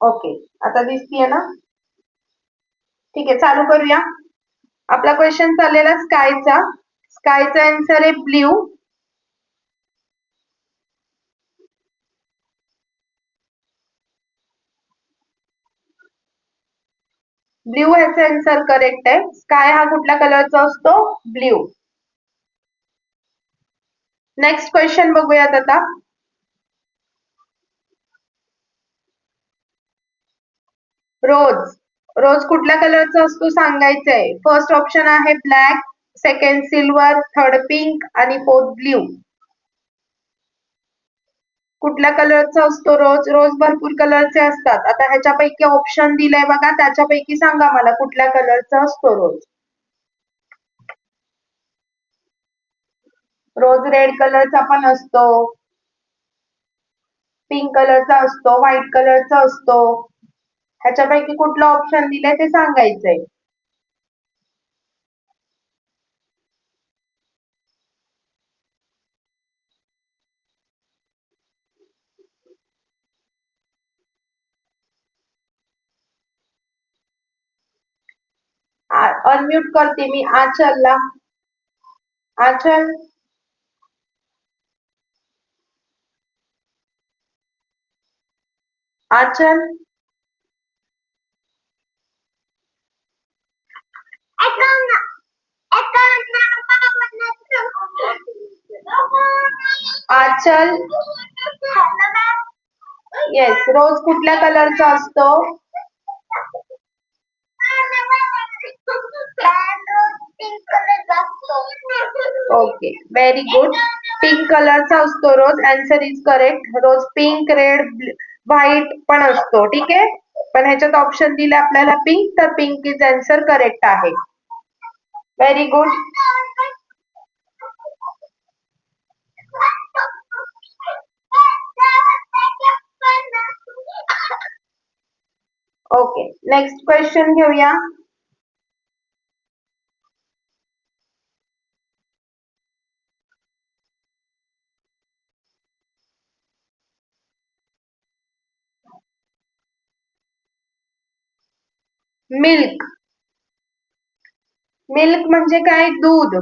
Okay, आता दिसतीये ना? ठीक आहे, चालू करूया. आपला क्वेश्चन चाललेला स्कायचा. स्कायचा आन्सर आहे ब्ल्यू. ब्ल्यू ह्याचा आन्सर करेक्ट आहे. स्काय हा कुठल्या कलरचा असतो? ब्ल्यू. नेक्स्ट क्वेश्चन बघूयात आता. रोज. रोज कुठल्या कलरचा असतो सांगायचंय. फर्स्ट ऑप्शन आहे black, second silver, third pink आणि फोर्थ ब्ल्यू. कुठल्या कलरचा असतो रोज? रोज भरपूर कलरचे असतात. आता ह्याच्यापैकी ऑप्शन दिलंय बघा, त्याच्यापैकी सांगा मला कुठल्या कलरचा असतो रोज. रोज रेड कलरचा पण असतो, पिंक कलरचा असतो, व्हाईट कलरचा असतो. ह्याच्यापैकी कुठलं ऑप्शन दिलंय ते सांगायचंय. अनम्यूट करते मी आचलला. आचल. आचल. आचल. येस, रोज कुठल्या कलरचा असतो? Okay, very good. पिंक कलरचा असतो rose. Answer is correct. Rose pink, red, white पण असतो. ठीक आहे, पण ह्याच्यात ऑप्शन दिले आपल्याला पिंक, तर पिंक इज आन्सर करेक्ट आहे. Very good. Okay, next question घेऊया. मिल्क. मिल्क म्हणजे काय? दूध.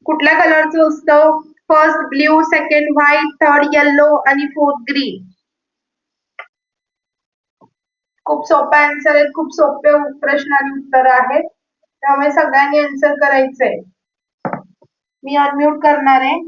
कुठल्या कलरचं असतं? First blue, second white, third yellow आणि फोर्थ ग्रीन. खूप सोपा आन्सर आहे. खूप सोपे प्रश्न आणि उत्तर आहेत, त्यामुळे सगळ्यांनी आन्सर करायचंय. मी अनम्यूट करणार आहे.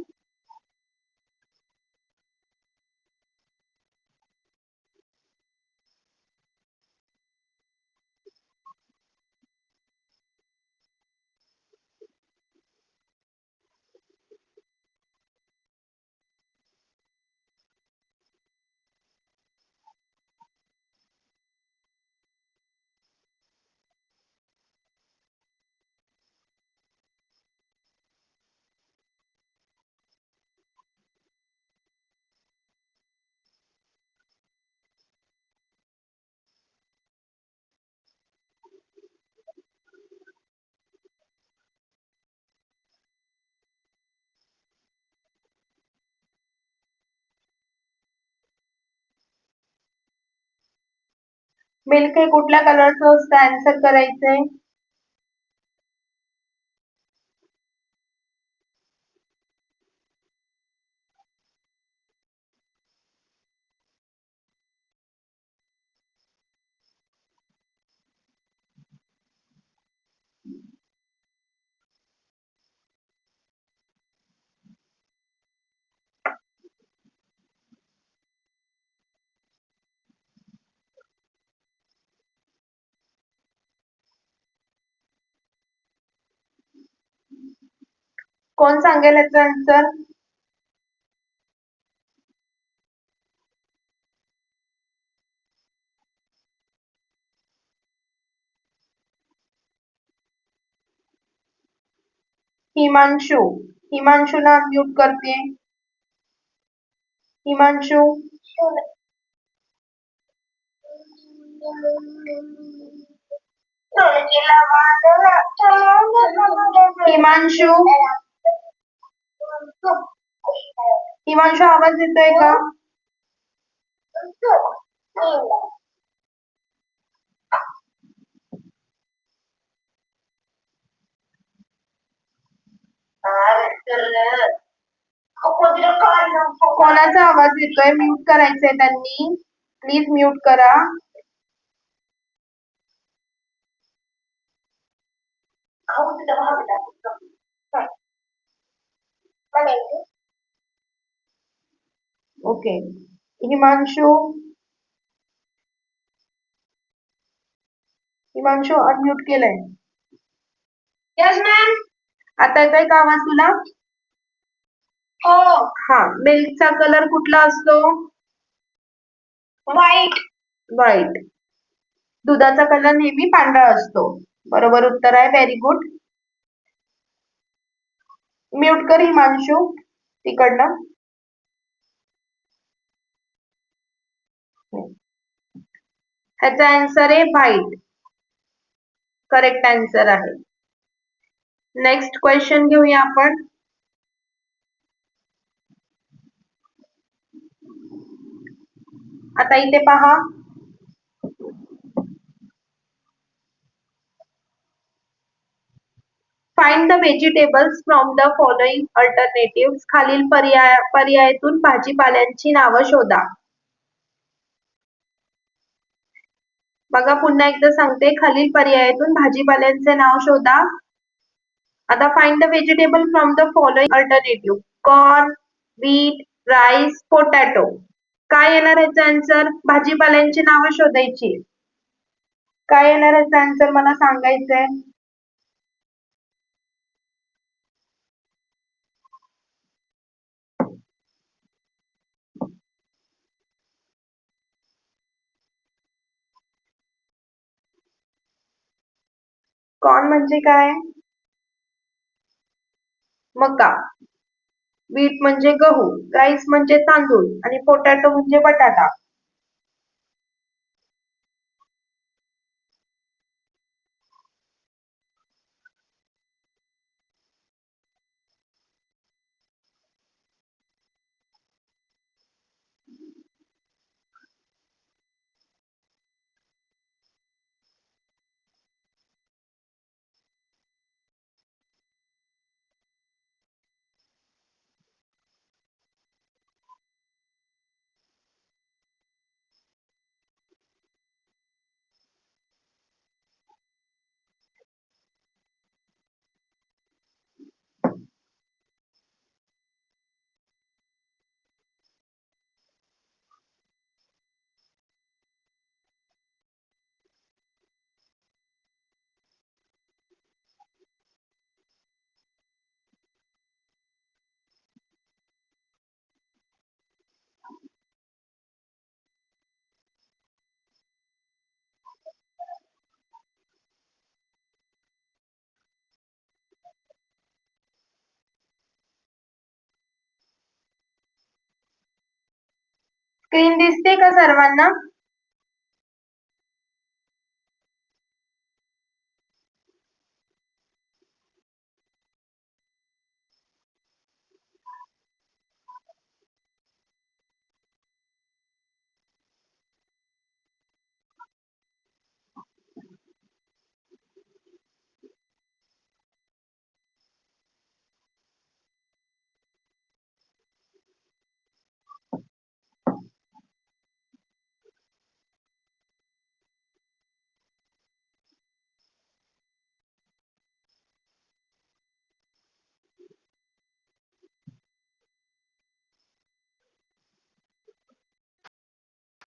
मिल्क हे कुठल्या कलरचं असतं? आन्सर करायचंय. कोण सांगेल याचं आन्सर? हिमांशू. हिमांशूला म्यूट करते. हिमांशू. हिमांशू. हिमांशू, आवाज येतोय का? आवाज येतोय, म्यूट करायचंय त्यांनी. प्लीज म्यूट करा. ओके. हिमांशु, हिमांशु अनम्यूट केलंय. Yes ma'am. आता येतोय का आवाज तुला? हो. हा, मिल्कचा कलर कुठला असतो? व्हाईट. व्हाईट. दुधाचा कलर नेहमी पांढरा असतो. बरोबर उत्तर आहे. Very good. म्यूट कर हिमांशु तिकडनं. ह्याचा आन्सर आहे व्हाईट. करेक्ट आन्सर आहे. नेक्स्ट क्वेश्चन घेऊया आपण. आता इथे पहा. Find the vegetables from the following alternative. खालील पर्यायातून भाजीपाल्यांची नावं शोधा. बघा, पुन्हा एकदा सांगते, खालील पर्यायातून भाजीपाल्यांचे नाव शोधा. आता find the vegetable from the following alternative. Corn, wheat, rice, potato. काय येणार ह्याचा आन्सर? भाजीपाल्यांची नावं शोधायची. काय येणार ह्याचा आन्सर मला सांगायचंय. कॉर्न म्हणजे काय? मका. व्हीट म्हणजे गहू, राईस म्हणजे तांदूळ आणि पोटॅटो म्हणजे बटाटा. स्क्रीन दिसते का सर्वांना?